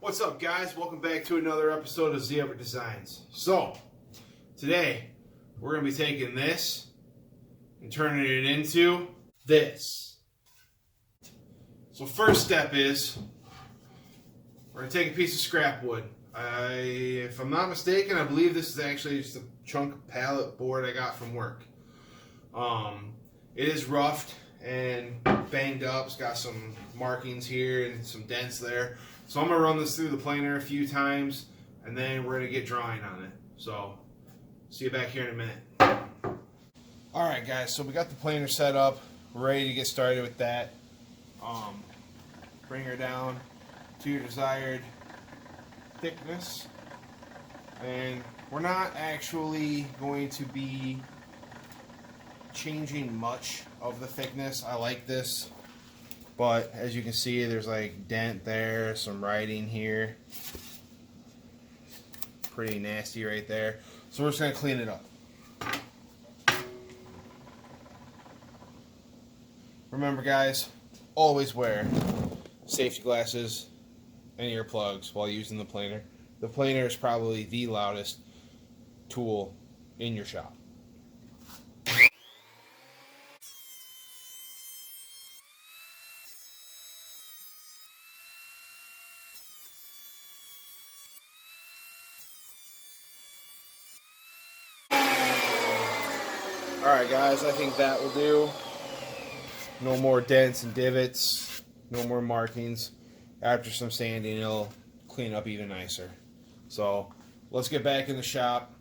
What's up, guys? Welcome back to another episode of Z Everett Designs. So, today we're going to be taking this and turning it into this. So first step is we're going to take a piece of scrap wood. If I'm not mistaken, I believe this is actually just a chunk of pallet board I got from work. It is roughed and banged up. It's got some markings here and some dents there. So I'm going to run this through the planer a few times, and then we're going to get drawing on it. So, see you back here in a minute. Alright guys, so we got the planer set up. We're ready to get started with that. Bring her down to your desired thickness. And we're not actually going to be changing much of the thickness. I like this. But as you can see, there's like dent there, some writing here. Pretty nasty right there. So we're just going to clean it up. Remember guys, always wear safety glasses and earplugs while using the planer. The planer is probably the loudest tool in your shop. Alright guys, I think that will do. No more dents and divots, no more markings. After some sanding, it'll clean up even nicer. So let's get back in the shop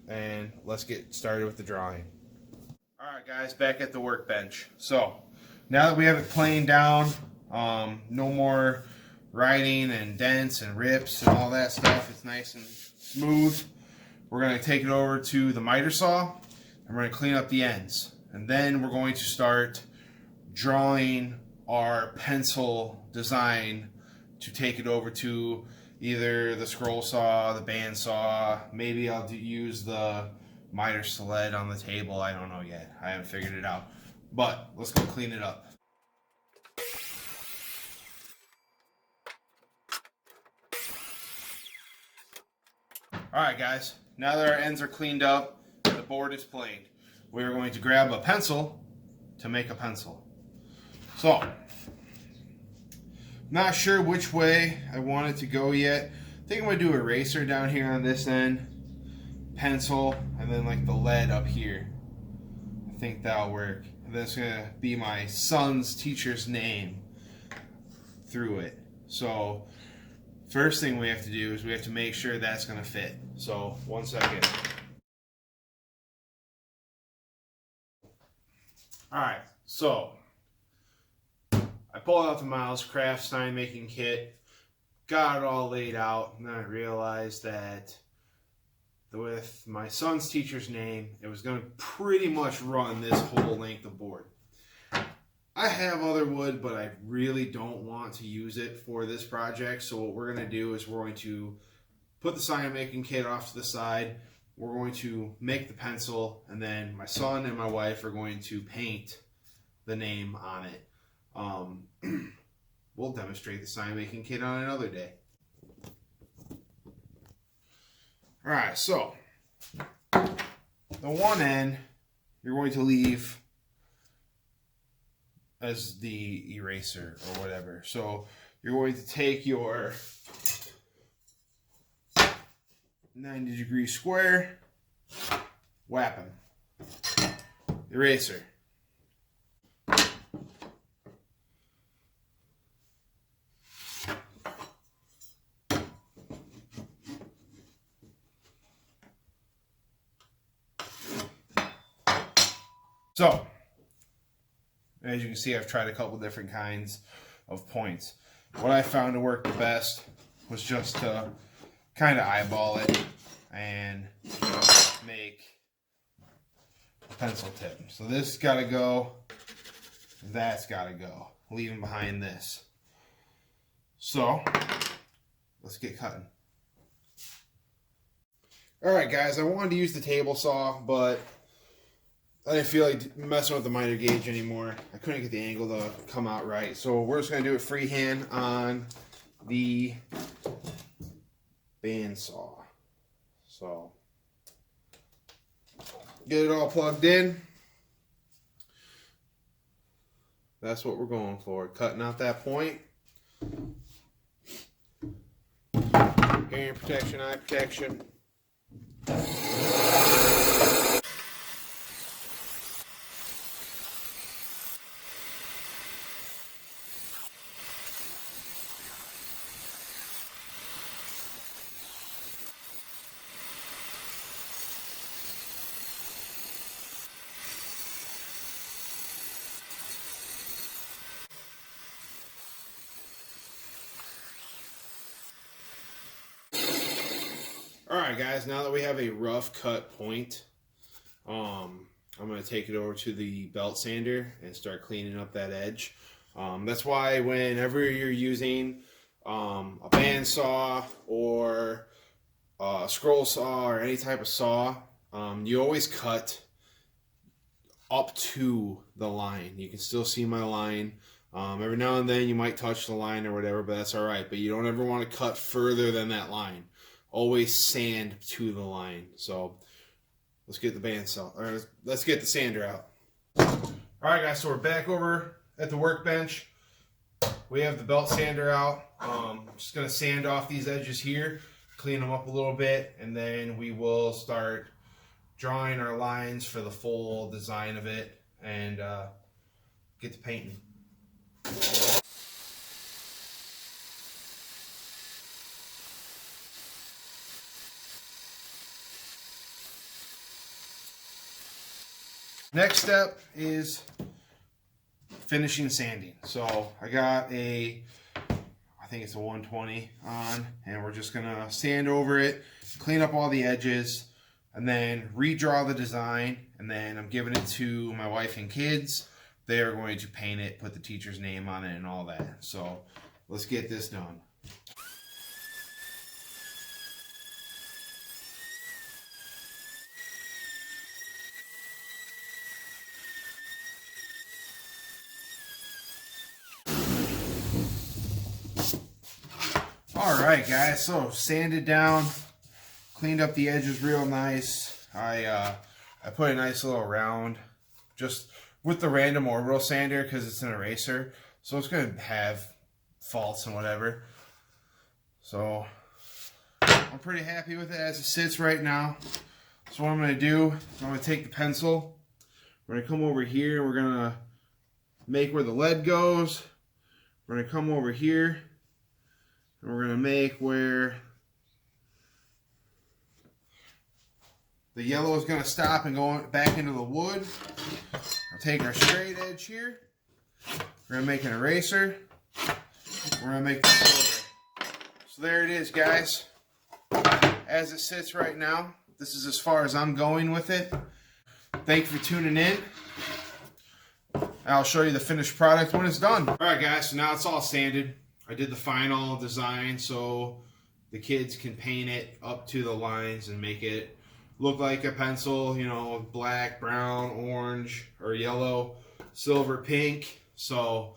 and let's get started with the drawing. Alright guys, back at the workbench. So now that we have it planed down, no more writing and dents and rips and all that stuff. It's nice and smooth. We're going to take it over to the miter saw. And we're going to clean up the ends. And then we're going to start drawing our pencil design to take it over to either the scroll saw, the band saw. Maybe I'll use the miter sled on the table. I don't know yet. I haven't figured it out. But let's go clean it up. Alright guys, now that our ends are cleaned up, the board is planed. We're going to grab a pencil to make a pencil. So, not sure which way I want it to go yet. I think I'm going to do eraser down here on this end, pencil, and then like the lead up here. I think that'll work. And that's going to be my son's teacher's name through it. So, first thing we have to do is we have to make sure that's going to fit. So, 1 second. Alright, so I pulled out the Miles Craft sign making kit, got it all laid out, and then I realized that with my son's teacher's name, it was going to pretty much run this whole length of board. I have other wood, but I really don't want to use it for this project, so what we're going to do is we're going to put the sign making kit off to the side. We're going to make the pencil, and then my son and my wife are going to paint the name on it. We'll demonstrate the sign making kit on another day. Alright, so the one end you're going to leave as the eraser or whatever. So you're going to take your 90-degree square, whap him. Eraser. So, as you can see, I've tried a couple different kinds of points. What I found to work the best was just to kind of eyeball it and make a pencil tip. So this got to go, that's got to go, leaving behind this. So let's get cutting. Alright guys, I wanted to use the table saw, but I didn't feel like messing with the miter gauge anymore. I couldn't get the angle to come out right. So we're just going to do it freehand on the bandsaw. So get it all plugged in. That's what we're going for. Cutting out that point. Hearing protection, eye protection. Alright guys, now that we have a rough cut point, I'm going to take it over to the belt sander and start cleaning up that edge. That's why whenever you're using a bandsaw or a scroll saw or any type of saw, you always cut up to the line. You can still see my line. Every now and then you might touch the line or whatever, but that's alright. But you don't ever want to cut further than that line. Always sand to the line. So let's get the bandsaw, or let's get the sander out. Alright guys, so we're back over at the workbench. We have the belt sander out. I'm just going to sand off these edges here, clean them up a little bit, and then we will start drawing our lines for the full design of it and get to painting. Next step is finishing sanding. So I got I think it's a 120 on, and we're just gonna sand over it, clean up all the edges, and then redraw the design, and then I'm giving it to my wife and kids. They are going to paint it, put the teacher's name on it and all that. So let's get this done. Alright guys, so sanded down, cleaned up the edges real nice. I put a nice little round just with the random orbital sander because it's an eraser, so it's going to have faults and whatever. So I'm pretty happy with it as it sits right now. So what I'm going to do is I'm going to take the pencil, we're going to come over here, we're going to make where the lead goes. We're going to come over here and we're going to make where the yellow is going to stop and go back into the wood. I'll take our straight edge here. We're going to make an eraser. We're going to make the silver. So there it is, guys. As it sits right now, this is as far as I'm going with it. Thank you for tuning in. I'll show you the finished product when it's done. Alright guys, so now it's all sanded. I did the final design so the kids can paint it up to the lines and make it look like a pencil, you know, black, brown, orange, or yellow, silver, pink. So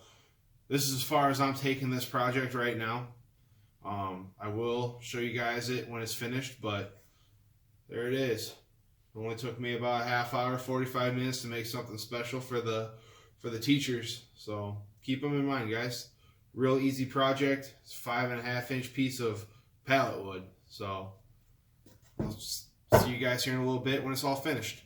this is as far as I'm taking this project right now. I will show you guys it when it's finished, but there it is. It only took me about a half hour, 45 minutes to make something special for the teachers. So keep them in mind, guys. Real easy project. It's a 5.5-inch piece of pallet wood. So I'll see you guys here in a little bit when it's all finished.